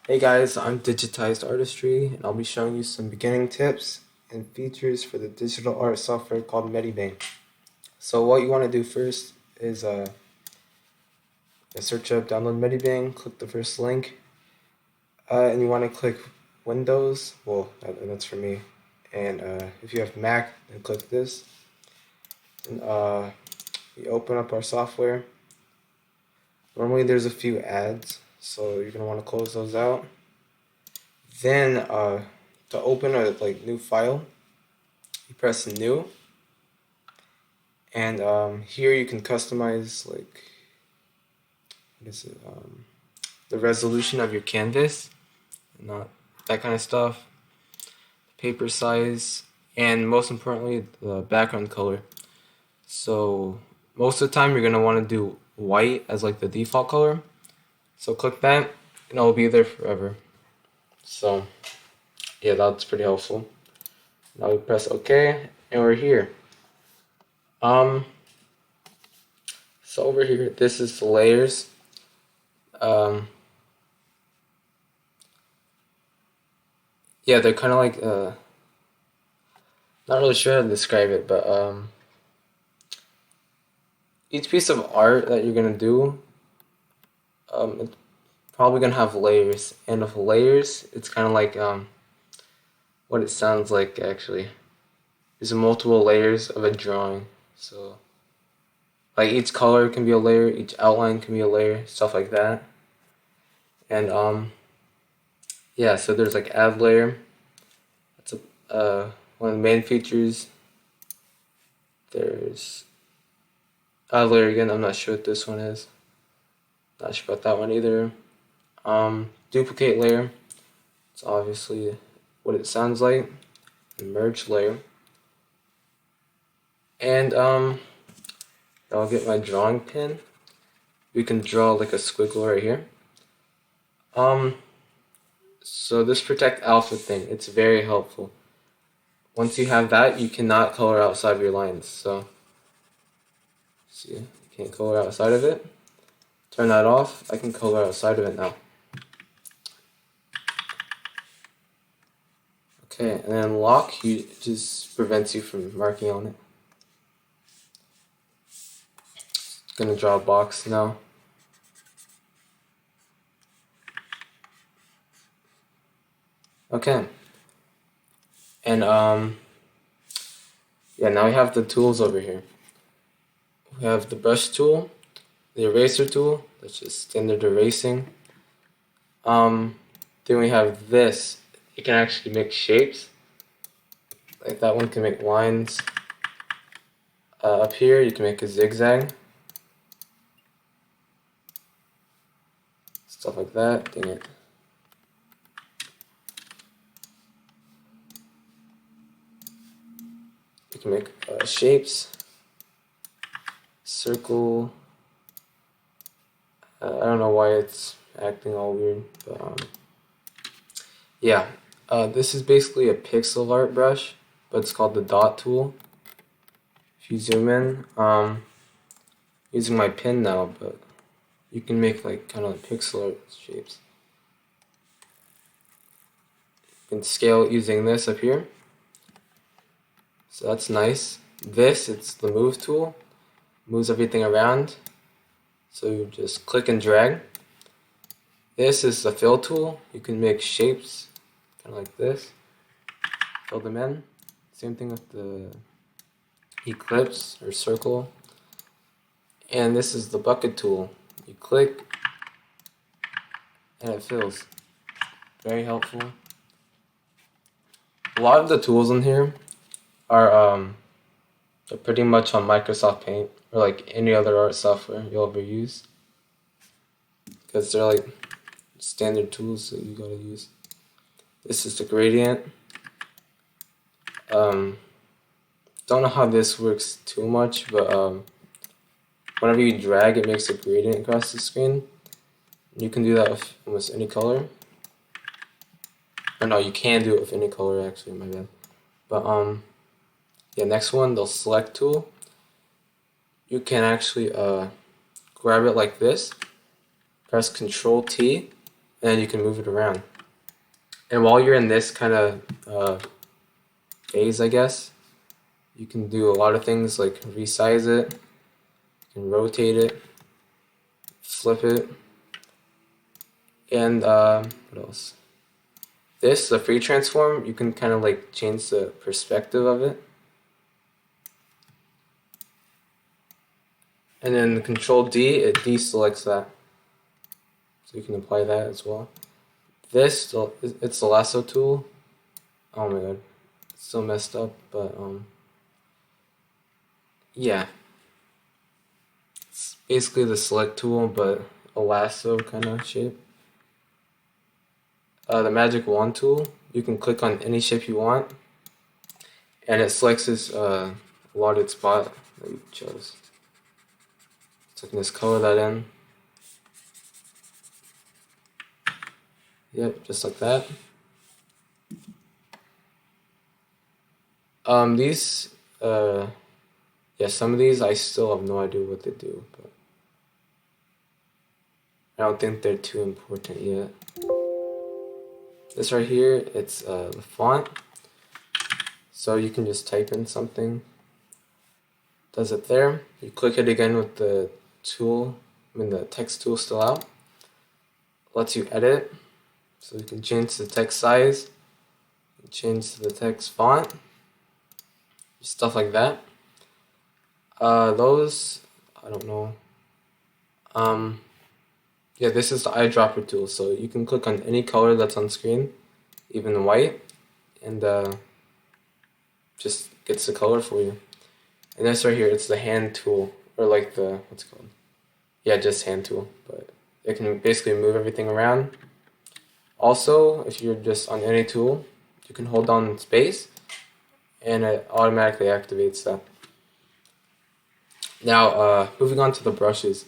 Hey guys, I'm Digitized Artistry, and I'll be showing you some beginning tips and features for the digital art software called Medibang. So what you want to do first is search up download Medibang, click the first link, and you want to click Windows. Well, that's for me. And if you have Mac, then click this. And we open up our software. Normally there's a few ads, so you're gonna want to close those out. Then to open a new file, you press new, and here you can customize the resolution of your canvas, not that kind of stuff, paper size, and most importantly the background color. So most of the time you're gonna want to do white as like the default color. So click that, and it'll be there forever. So yeah, that's pretty helpful. Now we press OK, and we're here. So over here, this is the layers. Yeah, they're kind of like not really sure how to describe it, but each piece of art that you're gonna do, it's probably gonna have layers, and with layers, it's kind of like what it sounds like actually. There's multiple layers of a drawing, so like each color can be a layer, each outline can be a layer, stuff like that. And yeah, so there's like add layer. That's one of the main features. There's add layer again. I'm not sure what this one is. Not sure about that one either. Duplicate layer. It's obviously what it sounds like. And merge layer. And I'll get my drawing pen. We can draw like a squiggle right here. So this protect alpha thing, it's very helpful. Once you have that, you cannot color outside of your lines. So see, you can't color outside of it. Turn that off. I can color outside of it now. Okay, and then lock just prevents you from marking on it. Gonna draw a box now. Okay. And yeah, now we have the tools over here. We have the brush tool, the eraser tool, that's just standard erasing. Then we have this. It can actually make shapes. Like that one can make lines. Up here you can make a zigzag. Stuff like that. Dang it. You can make shapes. Circle. I don't know why it's acting all weird, but yeah. This is basically a pixel art brush, but it's called the dot tool. If you zoom in, using my pen now, but you can make like kind of like pixel art shapes. You can scale it using this up here. So that's nice. This, it's the move tool. Moves everything around. So you just click and drag. This is the fill tool. You can make shapes kind of like this. Fill them in. Same thing with the ellipse or circle. And this is the bucket tool. You click and it fills. Very helpful. A lot of the tools in here are they're pretty much on Microsoft Paint or like any other art software you'll ever use, because they're like standard tools that you gotta use. This is the gradient. Don't know how this works too much, but whenever you drag, it makes a gradient across the screen. You can do that with almost any color. Or no, you can do it with any color actually, my bad. But yeah, next one, the select tool. You can actually grab it like this, press Control T, and you can move it around. And while you're in this kind of phase, I guess, you can do a lot of things like resize it, you can rotate it, flip it, and what else? This, the free transform, you can kind of like change the perspective of it. And then Control D, it deselects that. So you can apply that as well. This, it's the Lasso tool. Oh my god, it's still messed up, but yeah. It's basically the select tool, but a lasso kind of shape. The magic wand tool, you can click on any shape you want, and it selects this allotted spot that you chose. So I can just color that in. Yep, just like that. These, yeah, some of these I still have no idea what they do, but I don't think they're too important yet. This right here, it's the font. So you can just type in something. Does it there. You click it again with the tool, the text tool still out. Lets you edit. So you can change the text size, change the text font, stuff like that. Those, I don't know. Yeah, this is the eyedropper tool. So you can click on any color that's on screen, even white, and just gets the color for you. And this right here, it's the hand tool, or like the, what's it called? Yeah, just hand tool, but it can basically move everything around. Also, if you're just on any tool, you can hold down space, and it automatically activates that. Now, moving on to the brushes.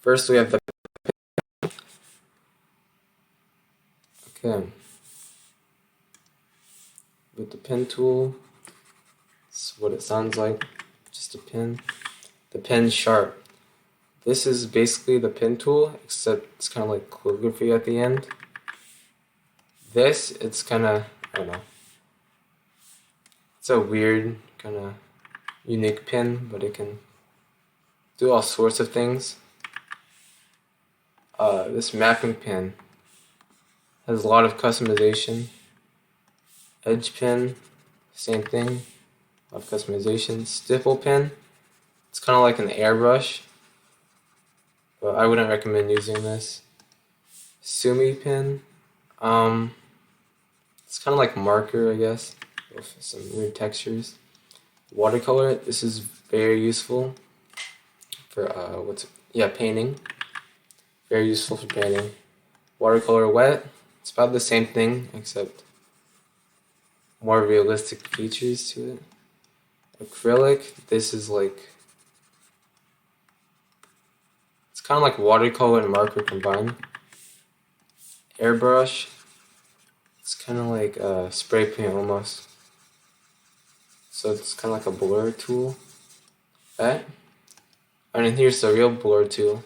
First, we have the with the pen tool. This is what it sounds like, just a pen. The pen sharp. This is basically the pen tool, except it's kind of like calligraphy at the end. This, it's kind of, I don't know. It's a weird, kind of unique pen, but it can do all sorts of things. This mapping pen has a lot of customization. Edge pen, same thing, a lot of customization. Stipple pen, it's kind of like an airbrush, but I wouldn't recommend using this. Sumi pen, it's kind of like marker, I guess, with some weird textures. Watercolor, this is very useful for painting. Very useful for painting. Watercolor wet, it's about the same thing except more realistic features to it. Acrylic, this is like, it's kind of like watercolor and marker combined. Airbrush, it's kind of like spray paint almost. So it's kind of like a blur tool. Right? And then here's the real blur tool.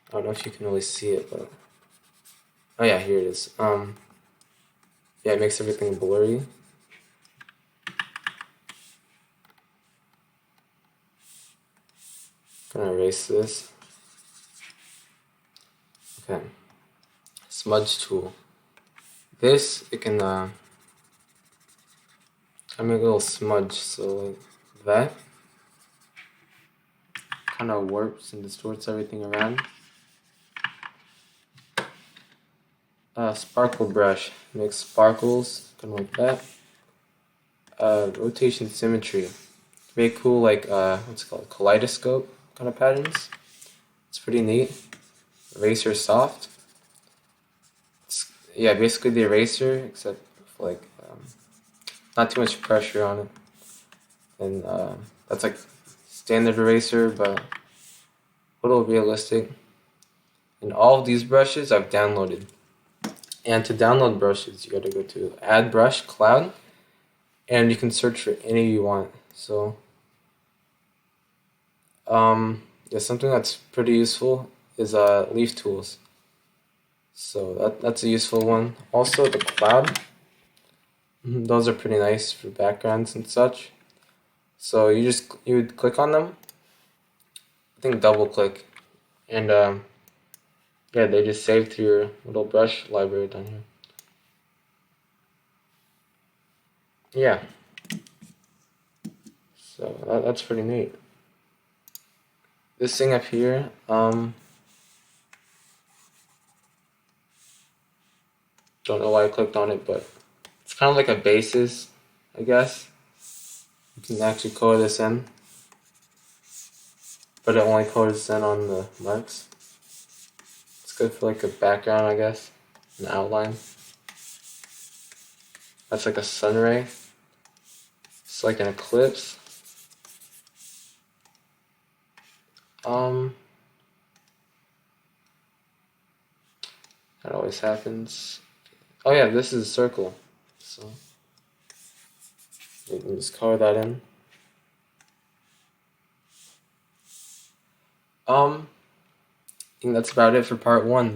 I don't know if you can really see it, but oh yeah, here it is. Yeah, it makes everything blurry. Gonna erase this. Okay. Smudge tool. This, it can I make a little smudge, so like that. Kind of warps and distorts everything around. Sparkle brush makes sparkles, kind of like that. Rotation symmetry, very cool, like what's it called, kaleidoscope kind of patterns. It's pretty neat. Eraser soft. Yeah, basically the eraser, except like not too much pressure on it. And that's like standard eraser, but a little realistic. And all of these brushes I've downloaded. And to download brushes, you gotta go to Add Brush Cloud, and you can search for any you want. So, yeah, something that's pretty useful is leaf tools. So that's a useful one. Also the cloud. Those are pretty nice for backgrounds and such. So you would click on them. I think double click, and yeah, they just save to your little brush library down here. Yeah. So that's pretty neat. This thing up here, don't know why I clicked on it, but it's kind of like a basis, I guess. You can actually color this in, but it only colors in on the marks. It's good for like a background, I guess, an outline. That's like a sun ray. It's like an eclipse. That always happens. Oh yeah, this is a circle. So you can just color that in. I think that's about it for part 1.